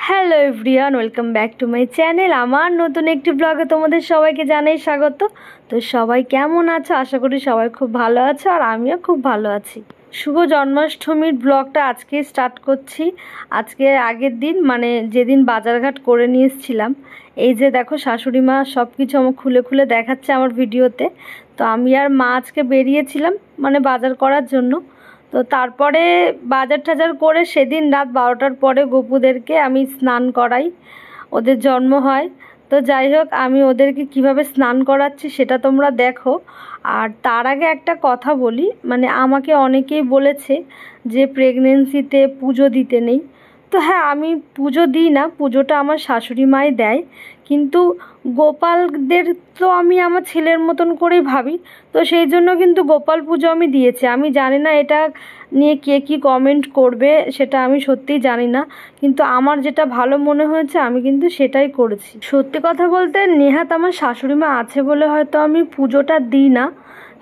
Hello everyone, welcome back to my channel. আমার নতুন একটি ব্লগে তোমাদের সবাইকে জানাই স্বাগত। তো সবাই কেমন আছো? আশা করি সবাই খুব ভালো আছো, আর আমিও খুব ভালো আছি। শুভ জন্মাষ্টমীর ব্লগটা আজকে স্টার্ট করছি। আজকে আগের দিন, মানে যেদিন বাজারঘাট করে নিয়ে এসেছিলাম, এই যে দেখো শাশুড়ি মা সব কিছু আমার খুলে খুলে দেখাচ্ছে আমার ভিডিওতে। তো আমি আর মা আজকে বেরিয়েছিলাম মানে বাজার করার জন্য। তো তারপরে বাজার টাজার করে সেদিন রাত 12টার পরে গপুদেরকে আমি স্নান করাই, ওদের জন্ম হয়। তো যাই হোক, আমি ওদেরকে কিভাবে স্নান করাচ্ছি সেটা তোমরা দেখো। আর তার আগে একটা কথা বলি, মানে আমাকে অনেকেই বলেছে যে প্রেগনেন্সিতে পুজো দিতে নেই। তো হ্যাঁ, আমি পুজো দিই না, পুজোটা আমার শাশুড়ি মাই দেয়। কিন্তু গোপালদের তো আমি আমার ছেলের মতন করেই ভাবি। তো সেই জন্য কিন্তু গোপাল পুজো আমি দিয়েছি। আমি জানি না এটা নিয়ে কে কী কমেন্ট করবে, সেটা আমি সত্যিই জানি না, কিন্তু আমার যেটা ভালো মনে হয়েছে আমি কিন্তু সেটাই করেছি। সত্যি কথা বলতে নেহাত আমার শাশুড়ি মা আছে বলে হয়তো আমি পুজোটা দিই না,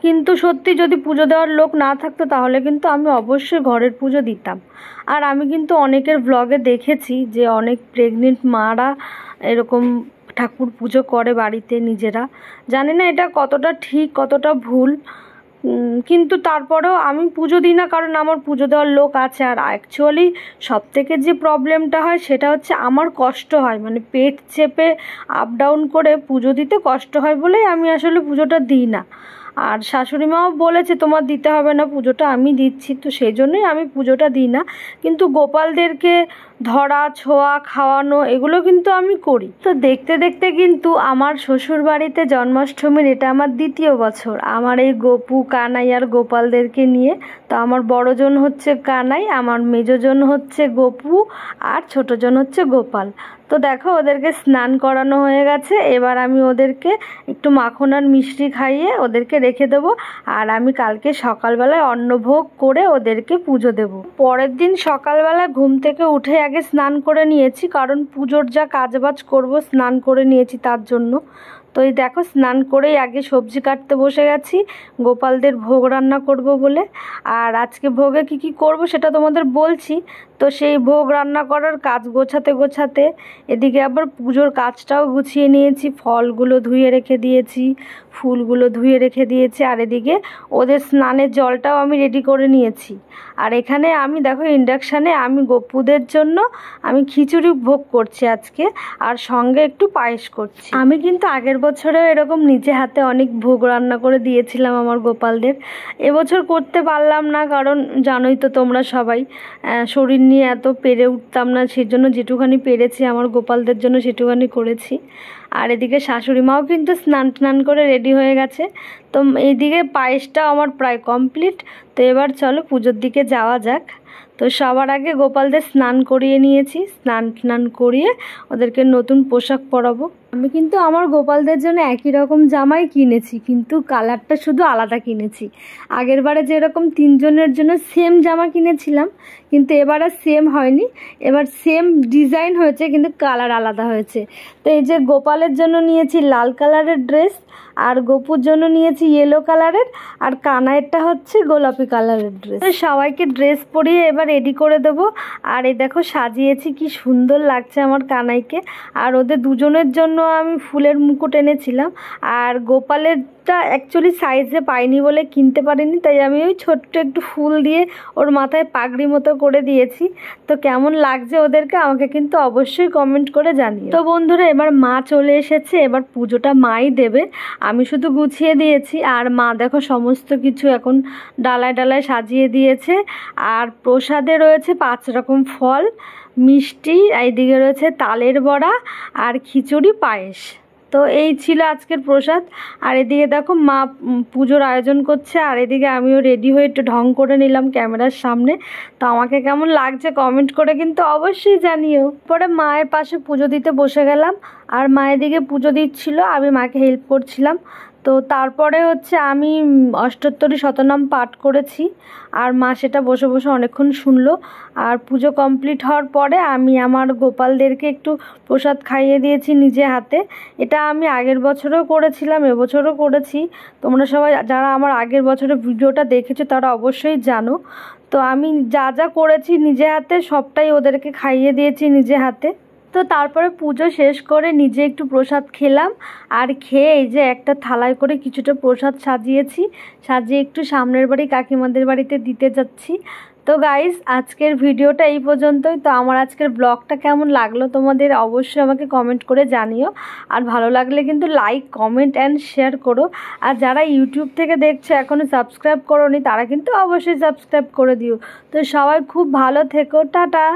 কিন্তু সত্যি যদি পুজো দেওয়ার লোক না থাকতো তাহলে কিন্তু আমি অবশ্যই ঘরের পুজো দিতাম। আর আমি কিন্তু অনেকের ব্লগে দেখেছি যে অনেক প্রেগনেন্ট মারা এরকম ঠাকুর পুজো করে বাড়িতে নিজেরা। জানি না এটা কতটা ঠিক কতটা ভুল, কিন্তু তারপরেও আমি পুজো দিই না, কারণ আমার পুজো দেওয়ার লোক আছে। আর অ্যাকচুয়ালি সবথেকে যে প্রবলেমটা হয় সেটা হচ্ছে আমার কষ্ট হয়, মানে পেট চেপে আপ ডাউন করে পুজো দিতে কষ্ট হয় বলেই আমি আসলে পুজোটা দিই না। আর শাশুড়ি মাও বলেছে তোমার দিতে হবে না, পুজোটা আমি দিচ্ছি, তো সেই জন্যই আমি পুজোটা দিই না। কিন্তু গোপালদেরকে ধরা ছোঁয়া খাওয়ানো এগুলো কিন্তু আমি করি। তো দেখতে দেখতে কিন্তু আমার শ্বশুর বাড়িতে জন্মাষ্টমীর এটা আমার দ্বিতীয় বছর, আমার এই গপু কানাই আর গোপালদেরকে নিয়ে। তো আমার বড়জন হচ্ছে কানাই, আমার মেজজন হচ্ছে গপু, আর ছোটজন হচ্ছে গোপাল। তো দেখো ওদেরকে স্নান করানো হয়ে গেছে। এবার আমি ওদেরকে একটু মাখন আর মিষ্টি খাইয়ে ওদেরকে রেখে দেবো। আর আমি কালকে সকালবেলায় অন্নভোগ করে ওদেরকে পুজো দেব। পরের দিন সকালবেলা ঘুম থেকে উঠে আগে স্নান করে নিয়েছি, কারণ পুজোর যা কাজবাজ করব স্নান করে নিয়েছি তার জন্য। তো এই দেখো স্নান করেই আগে সবজি কাটতে বসে গেছি গোপালদের ভোগ রান্না করব বলে। আর আজকে ভোগে কি কি করব সেটা তোমাদের বলছি। তো সেই ভোগ রান্না করার কাজ গোছাতে গোছাতে এদিকে আবার পুজোর কাজটাও গুছিয়ে নিয়েছি। ফলগুলো ধুয়ে রেখে দিয়েছি, ফুলগুলো ধুয়ে রেখে দিয়েছি, আর এদিকে ওদের স্নানের জলটাও আমি রেডি করে নিয়েছি। আর এখানে আমি দেখো ইন্ডাকশানে আমি গপুদের জন্য আমি খিচুড়ি ভোগ করছি আজকে, আর সঙ্গে একটু পায়েস করছি। আমি কিন্তু আগের বছরেও এরকম নিজে হাতে অনেক ভোগ রান্না করে দিয়েছিলাম আমার গোপালদের। এবছর করতে পারলাম না, কারণ জানোই তো তোমরা সবাই শরীর নিয়ে এত পেরে উঠতাম না, সেজন্য যেটুখানি পেরেছি আমার গোপালদের জন্য সেটুখানি করেছি। আর এদিকে শাশুড়ি মাও কিন্তু স্নান টান করে রেডি হয়ে গেছে। তো এইদিকে পায়েসটাও আমার প্রায় কমপ্লিট। তো এবার চলো পুজোর দিকে যাওয়া যাক। তো সবার আগে গোপালদের স্নান করিয়ে নিয়েছি, স্নান করিয়ে ওদেরকে নতুন পোশাক পরাবো। আমি কিন্তু আমার গোপালদের জন্য একই রকম জামাই কিনেছি, কিন্তু কালারটা শুধু আলাদা কিনেছি। আগের বারে যেরকম তিনজনের জন্য সেম জামা কিনেছিলাম, কিন্তু এবার আর সেম হয়নি, এবার সেম ডিজাইন হয়েছে কিন্তু কালার আলাদা হয়েছে। তো এই যে গোপালের জন্য নিয়েছি লাল কালারের ড্রেস, আর গপুর জন্য নিয়েছি ইয়েলো কালারের, আর কানাইয়েরটা হচ্ছে গোলাপি কালারের ড্রেস। তো সবাইকে ড্রেস পরিয়ে এবার রেডি করে দেবো। আর এই দেখো সাজিয়েছি, কি সুন্দর লাগছে আমার কানাইকে। আর ওদের দুজনের জন্য আমি ফুলের মুকুট এনেছিলাম, আর গোপালেরটা অ্যাকচুয়ালি সাইজে পাইনি বলে কিনতে পারিনি, তাই আমি ওই ছোট্ট একটু ফুল দিয়ে ওর মাথায় পাগড়ি মতো করে দিয়েছি। তো কেমন লাগছে ওদেরকে আমাকে কিন্তু অবশ্যই কমেন্ট করে জানিও। তো বন্ধুরা, এবার মা চলে এসেছে, এবার পুজোটা মাই দেবে, আমি শুধু গুছিয়ে দিয়েছি। আর মা দেখো সমস্ত কিছু এখন ডালায় ডালায় সাজিয়ে দিয়েছে। আর প্রসাদে রয়েছে 5 রকম ফল, মিষ্টি, এইদিকে রয়েছে তালের বড়া, আর খিচুড়ি পায়েস। তো এই ছিল আজকের প্রসাদ। আর এদিকে দেখো মা পুজোর আয়োজন করছে, আর এদিকে আমিও রেডি হয়ে একটু ঢং করে নিলাম ক্যামেরার সামনে। তো আমাকে কেমন লাগছে কমেন্ট করে কিন্তু অবশ্যই জানিও। পরে মায়ের পাশে পুজো দিতে বসে গেলাম, আর মায়ের দিকে পুজো দিচ্ছিল, আমি মাকে হেল্প করছিলাম। তো তারপরে হচ্ছে আমি অষ্টোত্তরী শতনাম পাঠ করেছি, আর মা সেটা বসে বসে অনেকক্ষণ শুনলো। আর পুজো কমপ্লিট হওয়ার পরে আমি আমার গোপালদেরকে একটু প্রসাদ খাইয়ে দিয়েছি নিজে হাতে। এটা আমি আগের বছরও করেছিলাম, এবছরও করেছি। তোমরা সবাই যারা আমার আগের বছরের ভিডিওটা দেখেছো তারা অবশ্যই জানো। তো আমি যা যা করেছি নিজে হাতে সবটাই ওদেরকে খাইয়ে দিয়েছি নিজে হাতে। তো তারপরে পুজো শেষ করে নিজে একটু প্রসাদ খেলাম, আর খেয়ে এই যে একটা থালায় করে কিছুটা প্রসাদ সাজিয়ে একটু সামনের বাড়ি কাকিমাদের বাড়িতে দিতে যাচ্ছি। তো গাইস, আজকের ভিডিওটা এই পর্যন্তই। তো আমার আজকের ব্লগটা কেমন লাগলো তোমাদের অবশ্যই আমাকে কমেন্ট করে জানিও, আর ভালো লাগলে কিন্তু লাইক, কমেন্ট অ্যান্ড শেয়ার করো। আর যারা ইউটিউব থেকে দেখছো এখনও সাবস্ক্রাইব করোনি তারা কিন্তু অবশ্যই সাবস্ক্রাইব করে দিও। তো সবাই খুব ভালো থেকো, টাটা।